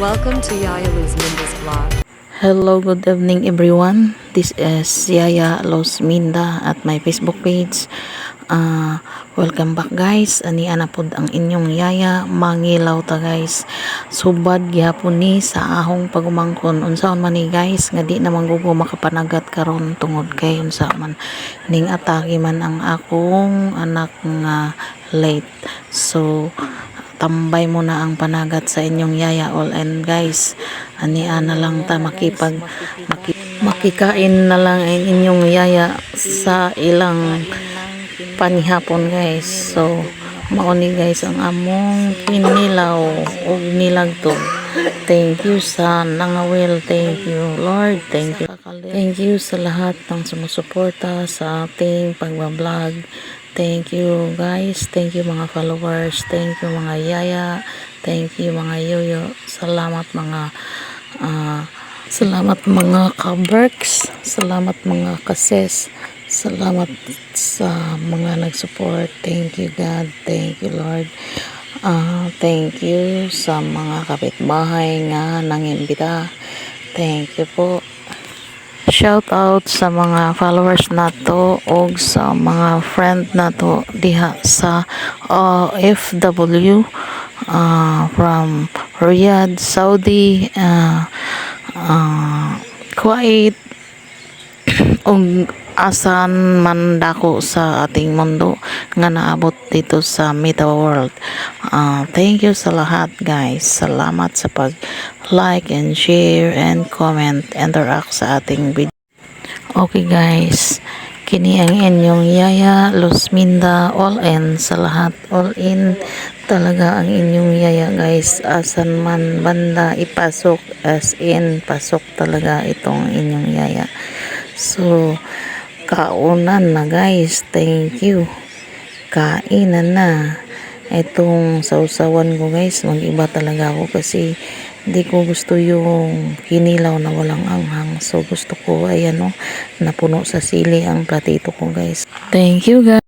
Welcome to Yaya Luz Minda's vlog. Hello, good evening everyone. This is Yaya Los Minda at my Facebook page. Welcome back guys. Ani ana pod ang inyong Yaya mangilaw ta guys. Subad gyapon ni sa ahong pagumangkon. Unsaon man ni guys nga di naman gugo makapanagat karon tungod kay unsa man ning atake man ang akong anak nga late. So tambay mo na ang panagat sa inyong Yaya all, and guys ania na lang ta makikain na lang ang inyong Yaya sa ilang panihapon guys. So mauni guys ang among kinilaw ug nilagtog. Thank you sa nangawil, thank you Lord, thank you sa lahat ng sumusuporta sa ating pagbablog. Thank you guys, thank you mga followers, thank you mga Yaya, thank you mga Yoyo, salamat mga kaberks, salamat mga kases, salamat sa mga nag-support. Thank you God, thank you Lord. Thank you sa mga kapitbahay nga nangimbita, thank you po. Shout out sa mga followers nato og sa mga friend nato diha sa OFW from Riyadh, Saudi, Kuwait ug asan man dako sa ating mundo nga naabot dito sa Meta World. Thank you sa lahat guys. Salamat sa pag like and share and comment, interact sa ating video. Okay guys, kini ang inyong Yaya Los Minda all in sa lahat, all in talaga ang inyong Yaya guys. Asan man banda ipasok, as in pasok talaga itong inyong Yaya. So kaunan na guys, thank you. Kainan na itong sausawan ko guys. Mag-iba talaga ako kasi di ko gusto yung kinilaw na walang anghang. So gusto ko ayan o, napuno sa sili ang platito ko guys. Thank you guys.